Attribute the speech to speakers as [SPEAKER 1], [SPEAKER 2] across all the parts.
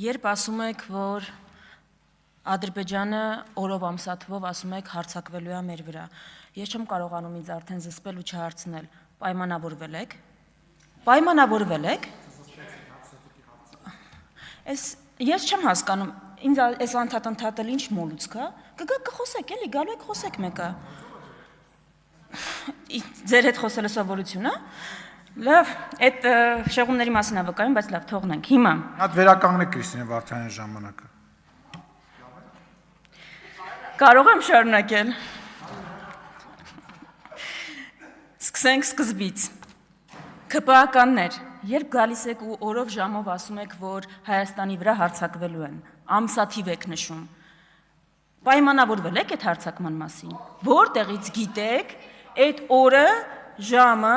[SPEAKER 1] Երբ ասում եք, որ Ադրբեջանը օրով ամսաթվով ասում եք հարձակվելու է մեր վրա, ես չեմ կարողանում ինձ արդեն զսպել ու չհարցնել, պայմանավորվել եք։ Պայմանավորվել եք։ Ես չեմ հասկանում, ինձ այս անդադել ինչ մոլուցք է, կգաք կխոսեք, էլի գալու եք խոսեք մեկը։ Ձեր հետ խոսելը սովորություն է։ Լավ, այդ շեղումների մասին է վկայում, բայց լավ, թողնենք։ Հիմա
[SPEAKER 2] Հատ վերականգնեք Կրիստինե Վարդանյանի ժամանակը։
[SPEAKER 1] Կարող եմ շարունակել։ Սկսենք սկզբից։ ՔՊԱ-ականներ, երբ գալիս եք ու օրով ժամով ասում եք, որ Հայաստանի վրա հարձակվելու են, ամսաթիվ եք նշում, պայմանավորվել եք այդ հարձակման մասին, որտեղից գիտեք այդ օրը, ժամը,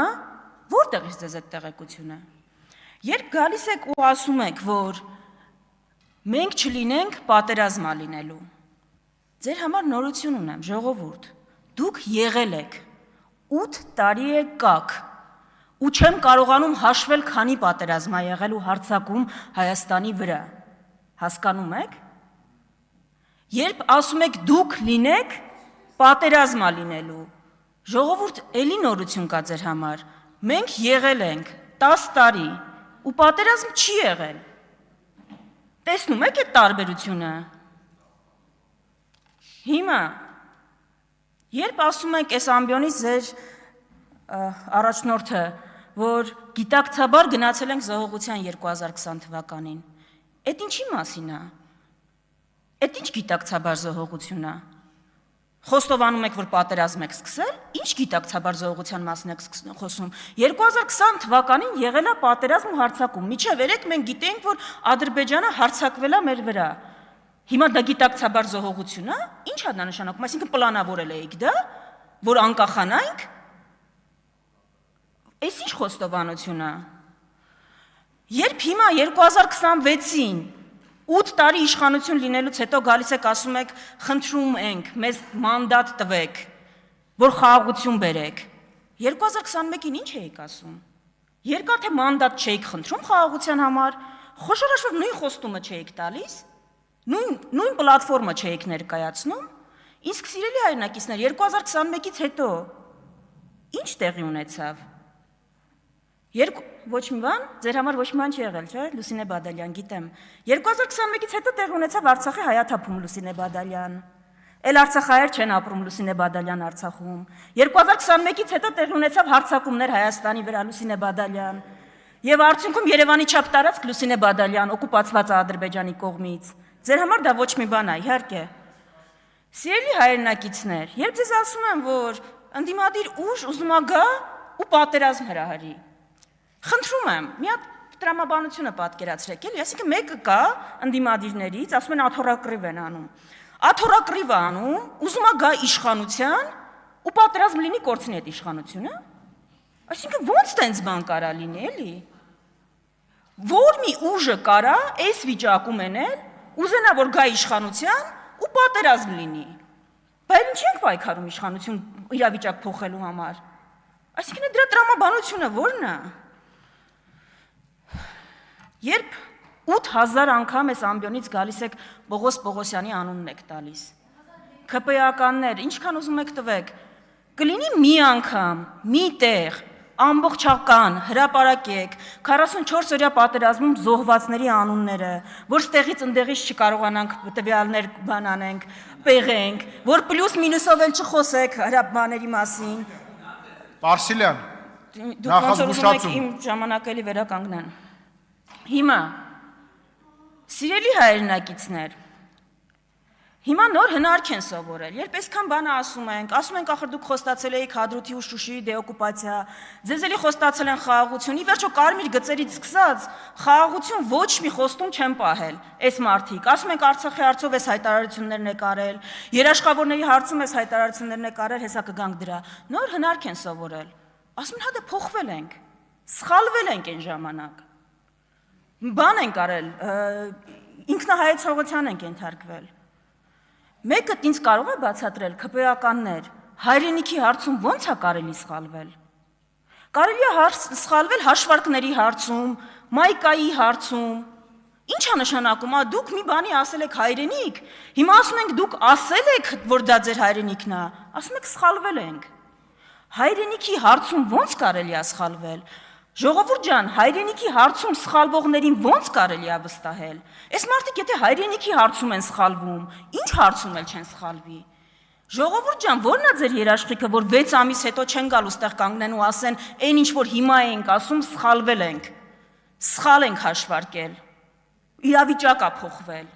[SPEAKER 1] որտեղից ձեզ այդ տեղեկությունը։ Երբ գալիս եք ու ասում եք, որ մենք չլինենք, պատերազմ է լինելու, ձեր համար նորություն ունեմ, ժողովուրդ, դուք եղել եք, 8 տարի եք կաք, ու չեմ կարողանում հաշվել քանի պատերազմ է եղել ու հարձակում Հայաստանի վրա, հասկանում եք։ Երբ ասում եք դուք լինեք, պատերազմ է լինելու, ժողովուրդ էլի նորություն կա ձեր համար, մենք եղել ենք 10 տարի ու պատերազմ չի եղել, տեսնում եք այդ տարբերությունը։ Հիմա, երբ ասում եք այս ամբիոնից ձեր առաջնորդը, որ գիտակցաբար գնացել ենք զոհողության 2020 թվականին, այդ ինչի մասին է, այդ ինչ գիտակցաբար զոհողություն է, խոստովանում եք, որ պատերազմ եք սկսել, ինչ գիտակցաբար զոհողության մասին եք խոսում, 2020 թվականին եղել է պատերազմ ու հարձակում, մինչև երեկ մենք գիտեինք, որ Ադրբեջանը հարձակվել է մեր վրա, հիմա դա գիտակցաբար զոհողություն է, ինչ է դա նշանակում, այսինքն պլանավորել էիք դա, որ անկախանանք, այս ինչ խոստովանություն է, երբ հիմա 2026-ին 8 տարի իշխանություն լինելուց հետո գալիս եք ասում եք, խնդրում ենք, մեզ մանդատ տվեք, որ խաղաղություն բերեք, 2021-ին ինչ էիք ասում, երկար թե մանդատ չէիք խնդրում խաղաղության համար, խոշորաշոր նույն խոստումը չէիք տալիս, նույն պլատֆորմը չէիք ներկայացնում, իսկ սիրելի հայրենակիցներ, 2021-ից հետո ինչ տեղի ունեցավ, ոչ մի բան, ձեր համար ոչ մի բան չի եղել, չէ, Լուսինե Բադալյան, գիտեմ, 2021-ից հետո տեղի ունեցավ Արցախի հայաթափում Լուսինե Բադալյան, էլ Արցախահայեր չեն ապրում Լուսինե Բադալյան Արցախում, 2021-ից հետո տեղի ունեցավ հարձակումներ Հայաստանի վրա Լուսինե Բադալյան, եւ արդյունքում Երևանի չափ տարածք Լուսինե Բադալյան օկուպացված է Ադրբեջանի կողմից, ձեր համար դա ոչ մի բան է, իհարկե։ Սիրելի հայրենակիցներ, երբ ձեզ ասում եմ, որ ընդդիմադիր ուժ ուզում է գա ու պատերազմ հրահրի, խնդրում եմ, մի հատ տրամաբանությունը պատկերացրեք, էլի, այսինքն մեկը կա ընդդիմադիրներից, ասում են աթոռակռիվ են անում, աթոռակռիվ է անում, ուզում է գա իշխանության ու պատերազմ լինի կորցնի այդ իշխանությունը, այսինքն ո՞նց տենց բան կարա լինի, էլի, որ մի ուժը կարա այս վիճակում էնել, ուզենա որ գա իշխանության ու պատերազմ լինի, բայց ինչ ենք պայքարում իշխանություն իրավիճակ փոխելու համար, այսինքն դրա տրամաբանությունը ո՞րն է։ Երբ 8000 անգամ այս ամբիոնից գալիս եք Պողոս Պողոսյանի անունն եք տալիս, ՔՊԱ-ականներ, ինչքան ուզում եք տվեք, կլինի մի անգամ, մի տեղ, ամբողջական, հրապարակեք, 44 օրյա պատերազմում զոհվածների անունները, որ ստեղից ընդեղից չկարողանանք տվյալներ բան անենք, պեղենք, որ պլյուս մինուսով էլ չխոսեք հրապարակների մասին։
[SPEAKER 2] Պարսիլյան,
[SPEAKER 1] դուք ոնց որ ուզում եք իմ ժամանակը էլի վերականգնեն։ Հիմա, սիրելի հայրենակիցներ, հիմա նոր հնարք են սովորել, երբ այսքան բանը ասում ենք, ախր դուք խոստացել էիք Հադրութի ու Շուշիի դեօկուպացիա, ձեզ էլի խոստացել են խաղաղություն, ի վերջո կարմիր գծերից սկսած, խաղաղություն ոչ մի խոստում չեն պահել, այս մարդիկ, ասում ենք Արցախի հարցով էս հայտարարություններն եք արել, երաշխավորների հարցում էս հայտարարություններն եք արել, հեսա կգանք դրա, նոր հնարք են սովորել, ասում են հա դե փոխվել ենք, սխալվել ենք այն ժամանակ, բան ենք արել, ինքնահայեցողության ենք ենթարկվել, մեկը ինձ կարող է բացատրել ՔՊԱ-ականներ, հայրենիքի հարցում ո՞նց է կարելի սխալվել։ Կարելի է սխալվել հաշվարկների հարցում, մայկայի հարցում, Ինչ է նշանակում, դուք մի բանի ասել եք հայրենիք, հիմա ասում ենք դուք ասել եք, որ դա ձեր հայրենիքն է, ասում եք սխալվել ենք։ Հայրենիքի հարցում ո՞նց կարելի է սխալվել։ Ժողովուրդ ջան, հայրենիքի հարցում սխալվողներին ո՞նց կարելի է վստահել։ Այս մարդիկ եթե հայրենիքի հարցում են սխալվում, ինչ հարցում էլ չեն սխալվի։ Ժողովուրդ ջան, ո՞րն է ձեր երաշխիքը, որ 6 ամիս հետո չեն գալու ստեղ կանգնեն ու ասեն, այն ինչ որ հիմա ենք ասում, սխալվել ենք։ Սխալ ենք հաշվարկել։ Իրավիճակ է փոխվել։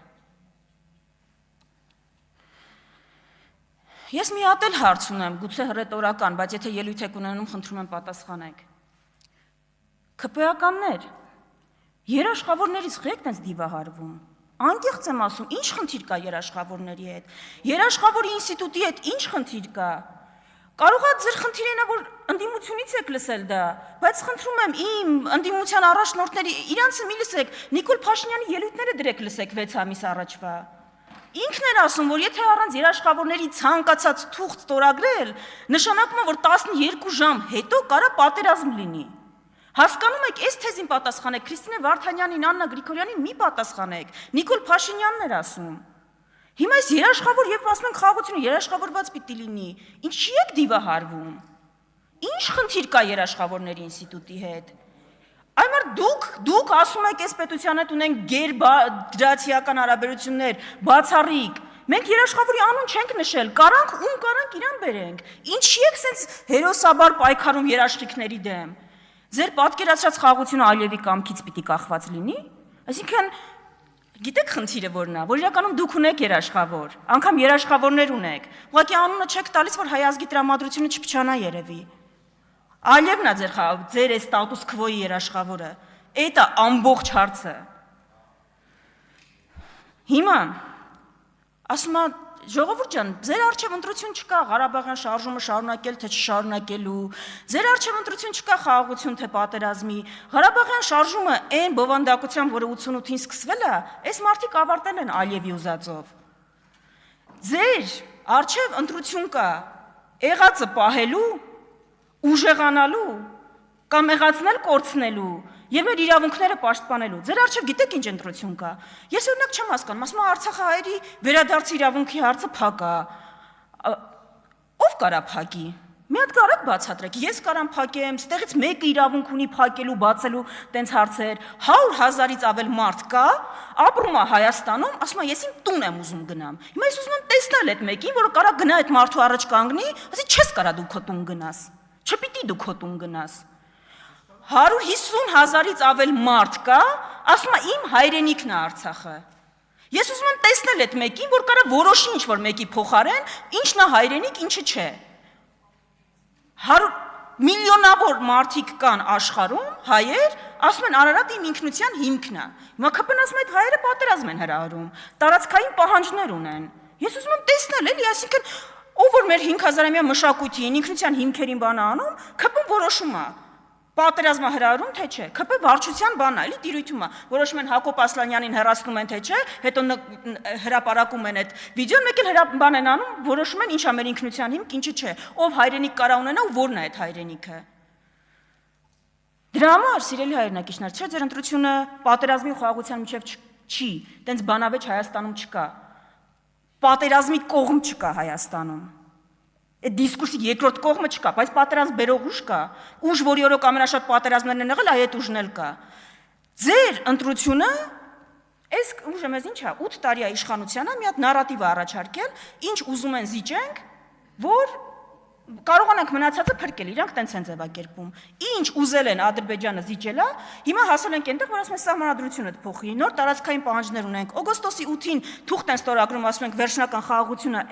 [SPEAKER 1] Ես մի հատ էլ հարց ունեմ, գուցե հռետորական, բայց եթե ելույթ եք ունենում, խնդրում եմ պատասխանեք։ ՔՊ-ականներ, երաշխավորներից ղեկն ես դիվահարվում։ Անկեղծ եմ ասում, ինչ խնդիր կա երաշխավորների հետ։ Երաշխավորի ինստիտուտի հետ ինչ խնդիր կա։ Կարող է ձեր խնդիրը որ ընդդիմությունից եք լսել դա, բայց խնդրում եմ իմ ընդդիմության առաջնորդների իրանցը մի լսեք, Նիկոլ Փաշինյանի ելույթները դրեք լսեք 6 ամիս առաջվա։ Ինքն էր ասում, որ եթե առանց երաշխավորների ցանկացած թուղթ ստորագրել, նշանակում է, որ 12 ժամ հետո կարա պատերազմ լինի։ Հասկանում եք, այս թեզին պատասխանեք, Քրիստինե Վարդանյանին, Աննա Գրիգորյանին մի պատասխանեք, Նիկոլ Փաշինյանն էր ասում։ Հիմա այս երաշխավոր եւ ասում ենք խաղաղությունը երաշխավորված պիտի լինի։ Ինչի եք դիվահարվում։ Ինչ խնդիր կա երաշխավորների ինստիտուտի հետ։ Այմար դուք ասում եք այս պետության հետ ունենք գերդրացիական հարաբերություններ, բացառիկ։ Մենք երաշխավորի անուն չենք նշել, կարանք իրան բերենք։ Ինչի եք սենց հերոսաբար պայքարում երաշխիքների դեմ։ Ձեր պատկերացրած խաղաղությունը Ալիևի կամքից պիտի կախված լինի։ Այսինքն գիտեք խնդիրը որն է, որ իրականում դուք ունեք երաշխավոր, անգամ երաշխավորներ ունեք։ Ուղղակի անունը չեք տալիս, որ հայ ազգի տրամադրությունը չփչանա երևի։ Ալիևն է ձեր այս ստատուս քվոյի երաշխավորը։ Էդ է ամբողջ հարցը։ Հիմա ասում եմ ժողովուրդ ջան, ձեր առջև ընտրություն չկա Ղարաբաղյան շարժումը շարունակել թե չշարունակելու, ձեր առջև ընտրություն չկա խաղաղություն թե պատերազմի, Ղարաբաղյան շարժումը այն բովանդակությամբ, որը 88-ին սկսվել է, այս մարդիկ ավարտել են Ալիևի ուզածով։ Ձեր առջև ընտրություն կա եղածը պահելու, ուժեղանալու կամ եղածն էլ կորցնելու եւ մեր իրավունքները պաշտպանելու։ Ձեր առջև գիտեք ինչ ընտրություն կա։ Ես օրինակ չեմ հասկանում, ասում եմ Արցախահայերի վերադարձի իրավունքի հարցը փակ է։ Ով կարա փակի։ Մի հատ կարաք բացատրեք։ Ես կարամ փակեմ, ստեղից մեկը իրավունք ունի փակելու, բացելու տենց հարցեր։ 100,000-ից ավել մարդ կա, ապրում է Հայաստանում, ասում է ես իմ տուն եմ ուզում գնամ։ Հիմա ես ուզում եմ տեսնել այդ մեկին, որը կարա գնա այդ մարդու առաջ կանգնի, ասի չես կարա դու քո տուն գնաս։ Չպիտի դու քո տուն գնաս։ 150,000-ից ավել մարդ կա, ասում է իմ հայրենիքն է Արցախը։ Ես ուզում եմ տեսնել այդ մեկին, որ կարա որոշի ինչ-որ մեկի փոխարեն, ինչն է հայրենիք, ինչը չէ։ Միլիոնավոր մարդիկ կան աշխարհում, հայեր, ասում են Արարատ իմ ինքնության հիմքն է։ Հիմա ԿՊ-ն ասում է այդ հայերը պատերազմ են հրահրում, տարածքային պահանջներ ունեն։ Ես ուզում եմ տեսնել, էլի, այսինքն ով որ մեր 5000-ամյա մշակույթին, ինքնության հիմքերին բան անում, ԿՊ-ն որոշում է։ Պատերազմը հրահրում թե չէ, ԿՊ վարչության բանն է, էլի տիրույթում է, որոշում են Հակոբ Ասլանյանին հեռացնում են թե չէ, հետո հրապարակում են այդ վիդեոն, մեկ էլ բան են անում, որոշում են ինչ է մեր ինքնության հիմք, ինչը չէ, ով հայրենիք կարա ունենա ու որն է այդ հայրենիքը։ Դրա համար, սիրելի հայրենակիցներ, չէ, ձեր ընտրությունը պատերազմի ու խաղաղության միջև չի, տենց բանավեճ Հայաստանում չկա, պատերազմի կողմ չկա Հայաստանում։ Այդ դիսկուրսի երկրորդ կողմը չկա, բայց պատերազմ բերող ուժ կա, ուժ, որի օրոք ամենաշատ պատերազմներն են եղել, այդ ուժն էլ կա։ Ձեր ընտրությունը, այս ուժը մեզ ինչ է, 8 տարի է իշխանությանը, մի հատ նարատիվ առաջարկել, ինչ ուզում են զիջենք, որ կարողանանք մնացածը փրկել, իրանք տենց են ձևակերպում։ Ինչ ուզել են Ադրբեջանը զիջելա, հիմա հասել ենք այնտեղ, որ ասում են սահմանադրությունը փոխի, նոր տարածքային պահանջներ ունենք։ Օգոստոսի 8-ին թուղթ են ստորագրում, ասում ենք վերջնական խաղաղությունը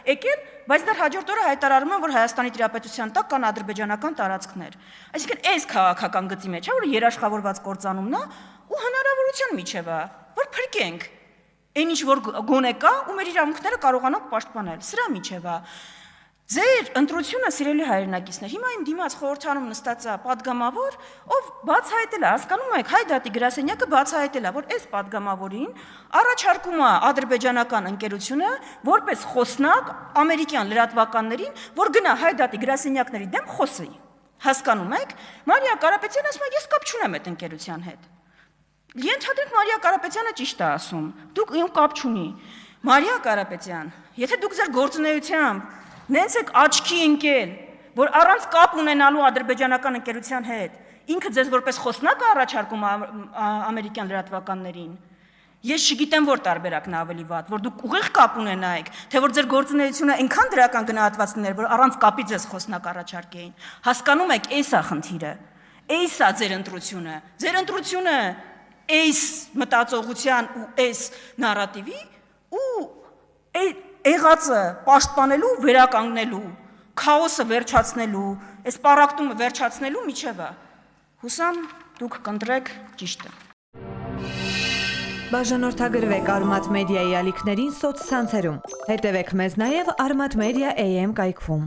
[SPEAKER 1] եկել, բայց դեռ հաջորդ օրը հայտարարում են, որ Հայաստանի տիրապետության տակ կան ադրբեջանական տարածքներ։ Այսինքն այս քաղաքական գծի մեջ է, որ երաշխավորված կործանումն է ու հնարավորության միջև է, որ փրկենք։ Այն ինչ որ գոնե կա ու մեր իրավունքները կարողանանք պաշտպանել։ Սրա միջև է։ Ձեր ընտրությունը, սիրելի հայրենակիցներ, հիմա իմ դիմաց խորհրդանում նստած է падգամավոր, ով բացահայտել է, հասկանում եք, Հայդատի գրասենյակը բացահայտել է, որ այս падգամավորին առաջարկում է ադրբեջանական ընկերությունը որպես խոսնակ ամերիկյան լրատվականներին, որ գնա Հայդատի գրասենյակների դեմ խոսի։ Հասկանում եք, Մարիա Կարապետյանն ասում է, ես կապ չունեմ այդ ընկերության հետ։ Ենթադրենք Մարիա Կարապետյանը ճիշտ է ասում։ Դուք իմ կապ չունի։ Մարիա Կարապետյան, եթե դուք ձեր գործունեությամբ նենց եք աչքի ընկել, որ առանց կապ ունենալու ադրբեջանական ընկերության հետ, ինքը ձեզ որպես խոսնակ է առաջարկում ամերիկյան լրատվականներին, ես չգիտեմ, որ տարբերակն է ավելի վատ, որ դուք ուղիղ կապ ունենայիք, թե որ ձեր գործունեությունը այնքան դրական գնահատված լիներ, որ առանց կապի ձեզ խոսնակ առաջարկեին։ Հասկանում եք, էս է խնդիրը։ Էս է ձեր ընտրությունը։ Ձեր ընտրությունը էս մտածողության ու էս նարատիվի ու եղածը պաշտպանելու, վերականգնելու, քաոսը վերջացնելու, այս պարակտումը վերջացնելու միջև է։ Հուսամ դուք կընտրեք ճիշտը։
[SPEAKER 3] Բաժանորդագրվեք Արմատ մեդիայի ալիքներին սոցցանցերում։ Հետևեք մեզ նաև Armat Media AM կայքում։